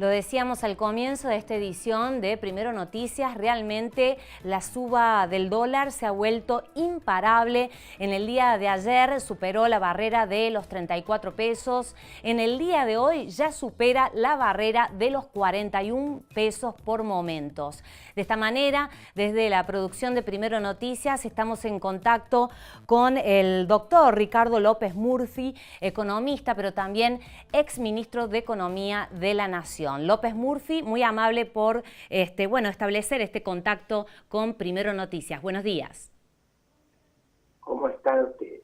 Lo decíamos al comienzo de esta edición de Primero Noticias, realmente la suba del dólar se ha vuelto imparable. En el día de ayer superó la barrera de los 34 pesos. En el día de hoy ya supera la barrera de los 41 pesos por momentos. De esta manera, desde la producción de Primero Noticias, estamos en contacto con el doctor Ricardo López Murphy, economista, pero también exministro de Economía de la Nación. López Murphy, muy amable por establecer este contacto con Primero Noticias. Buenos días. ¿Cómo están ustedes?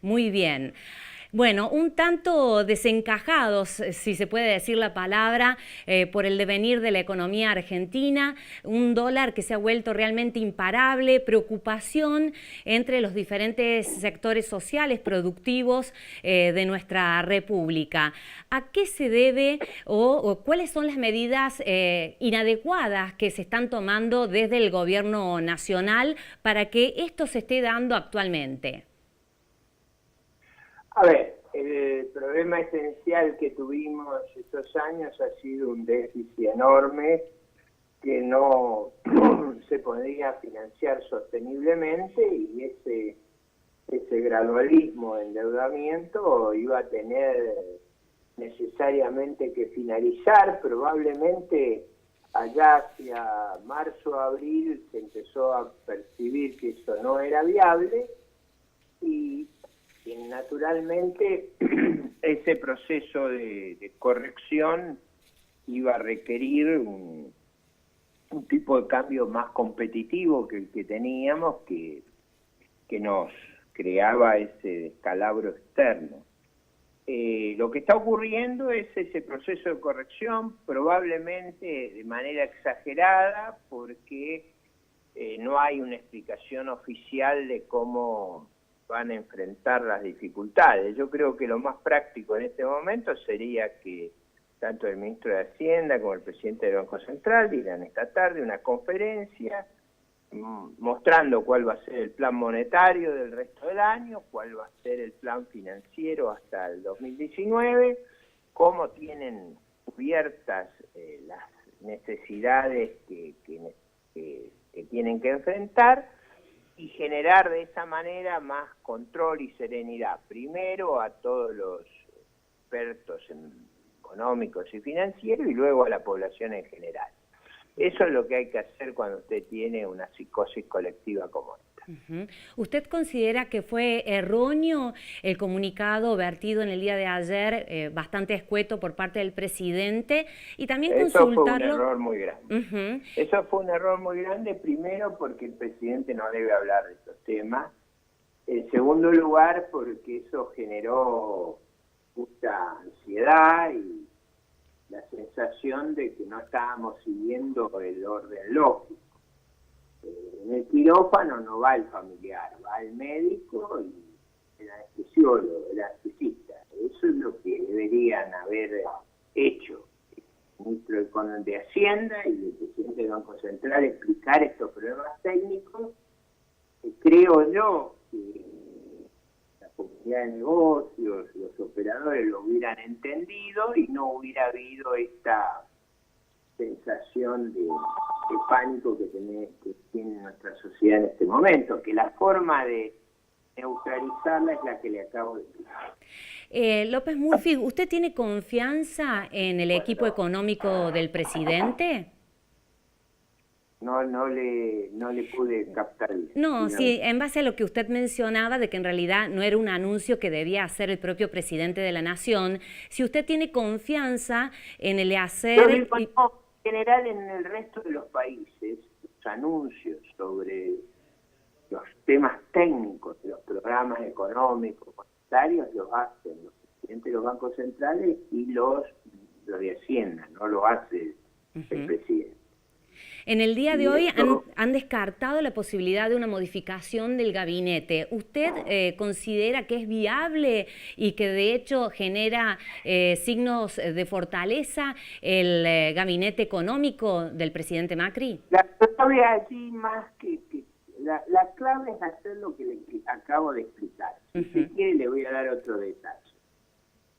Muy bien. Bueno, un tanto desencajados, si se puede decir la palabra, por el devenir de la economía argentina, un dólar que se ha vuelto realmente imparable, preocupación entre los diferentes sectores sociales productivos de nuestra república. ¿A qué se debe o cuáles son las medidas inadecuadas que se están tomando desde el gobierno nacional para que esto se esté dando actualmente? A ver, el problema esencial que tuvimos estos años ha sido un déficit enorme que no se podía financiar sosteniblemente, y ese gradualismo de endeudamiento iba a tener necesariamente que finalizar. Probablemente allá hacia marzo o abril se empezó a percibir que eso no era viable, y naturalmente ese proceso de corrección iba a requerir un tipo de cambio más competitivo que el que teníamos, que nos creaba ese descalabro externo. Lo que está ocurriendo es ese proceso de corrección, probablemente de manera exagerada, porque no hay una explicación oficial de cómo van a enfrentar las dificultades. Yo creo que lo más práctico en este momento sería que tanto el ministro de Hacienda como el presidente del Banco Central dieran esta tarde una conferencia mostrando cuál va a ser el plan monetario del resto del año, cuál va a ser el plan financiero hasta el 2019, cómo tienen cubiertas las necesidades que tienen que enfrentar, y generar de esa manera más control y serenidad, primero a todos los expertos económicos y financieros, y luego a la población en general. Eso es lo que hay que hacer cuando usted tiene una psicosis colectiva como esta. ¿Usted considera que fue erróneo el comunicado vertido en el día de ayer, bastante escueto por parte del presidente? Y también Eso consultarlo... fue un error muy grande. Eso fue un error muy grande, primero porque el presidente no debe hablar de estos temas. En segundo lugar, porque eso generó mucha ansiedad y la sensación de que no estábamos siguiendo el orden lógico. En el quirófano no va el familiar, va el médico y el anestesiólogo, el anestesista. Eso es lo que deberían haber hecho el ministro de Hacienda y el presidente del Banco Central, explicar estos problemas técnicos. Creo yo que la comunidad de negocios, los operadores lo hubieran entendido y no hubiera habido esta sensación de pánico que tiene nuestra sociedad en este momento, que la forma de neutralizarla es la que le acabo de decir. López Murphy, ¿usted tiene confianza en el equipo económico del presidente? No le pude captar bien. No, sí, en base a lo que usted mencionaba de que en realidad no era un anuncio que debía hacer el propio presidente de la Nación, si usted tiene confianza en el hacer... Yo digo, no, en general en el resto de los países, los anuncios sobre los temas técnicos de los programas económicos, monetarios, los hacen los presidentes de los bancos centrales y los de Hacienda, no lo hace el presidente. En el día de hoy han descartado la posibilidad de una modificación del gabinete. ¿Usted considera que es viable y que de hecho genera signos de fortaleza el gabinete económico del presidente Macri? La clave allí más que la clave es hacer lo que le acabo de explicar. Si se quiere le voy a dar otro detalle.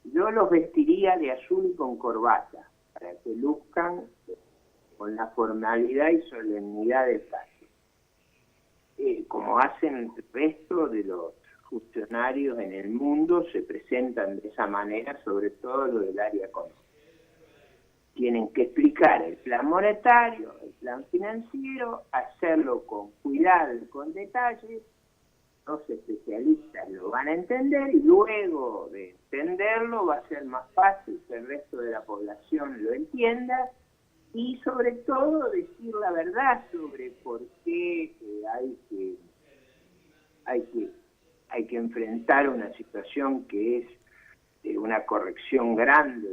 Yo los vestiría de azul y con corbata. para que luzcan con la formalidad y solemnidad del caso, como hacen el resto de los funcionarios en el mundo, se presentan de esa manera, sobre todo lo del área económica. Tienen que explicar el plan monetario, el plan financiero, hacerlo con cuidado y con detalle. Los especialistas lo van a entender y luego de entenderlo va a ser más fácil que el resto de la población lo entienda y sobre todo decir la verdad sobre por qué hay que enfrentar una situación que es una corrección grande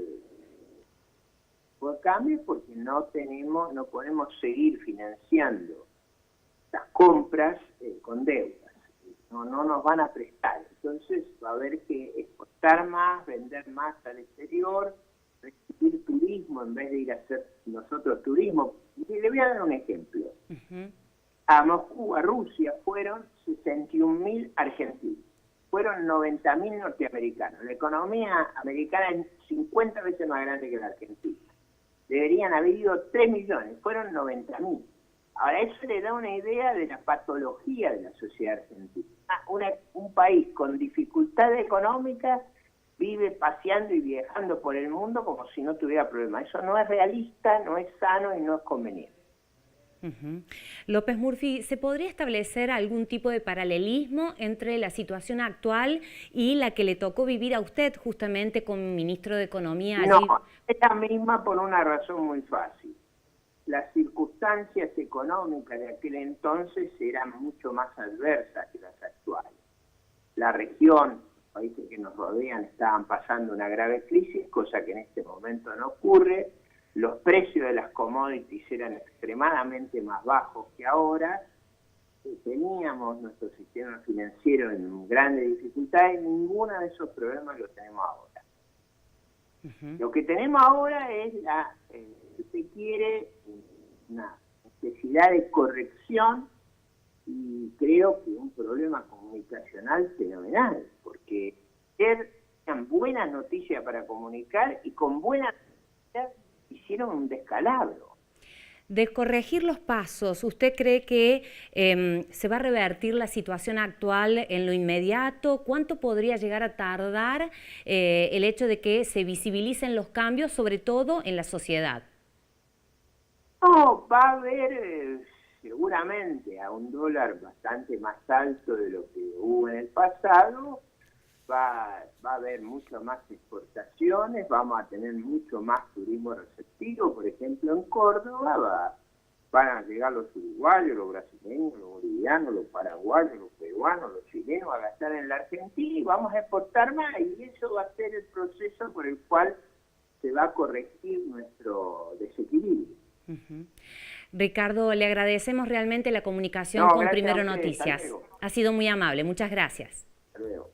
por cambio, porque no podemos seguir financiando las compras con deudas. No nos van a prestar. Entonces va a haber que exportar más, vender más al exterior, recibir turismo en vez de ir a hacer nosotros turismo. Y le voy a dar un ejemplo. A Moscú, a Rusia, fueron 61.000 argentinos. Fueron 90.000 norteamericanos. La economía americana es 50 veces más grande que la argentina. Deberían haber ido 3 millones, fueron 90.000. Ahora, eso le da una idea de la patología de la sociedad argentina. Un país con dificultad económica vive paseando y viajando por el mundo como si no tuviera problemas. Eso no es realista, no es sano y no es conveniente. López Murphy, ¿se podría establecer algún tipo de paralelismo entre la situación actual y la que le tocó vivir a usted justamente como ministro de Economía allí? No, es la misma por una razón muy fácil. Las circunstancias económicas de aquel entonces eran mucho más adversas que las actuales. La región, los países que nos rodean estaban pasando una grave crisis, cosa que en este momento no ocurre. Los precios de las commodities eran extremadamente más bajos que ahora. Teníamos nuestro sistema financiero en grandes dificultades y ninguno de esos problemas los tenemos ahora. Lo que tenemos ahora es si se quiere, una necesidad de corrección y creo que un problema comunicacional fenomenal, porque tenían buenas noticias para comunicar y con buenas noticias hicieron un descalabro. De corregir los pasos, ¿usted cree que se va a revertir la situación actual en lo inmediato? ¿Cuánto podría llegar a tardar el hecho de que se visibilicen los cambios, sobre todo en la sociedad? No, va a haber seguramente a un dólar bastante más alto de lo que hubo en el pasado. Va a haber mucho más exportaciones, vamos a tener mucho más turismo receptivo. Por ejemplo, en Córdoba van a llegar los uruguayos, los brasileños, los bolivianos, los paraguayos, los peruanos, los chilenos a gastar en la Argentina y vamos a exportar más. Y eso va a ser el proceso por el cual se va a corregir nuestro desequilibrio. Ricardo, le agradecemos realmente la comunicación con Primero Noticias. Ha sido muy amable. Muchas gracias. Hasta luego.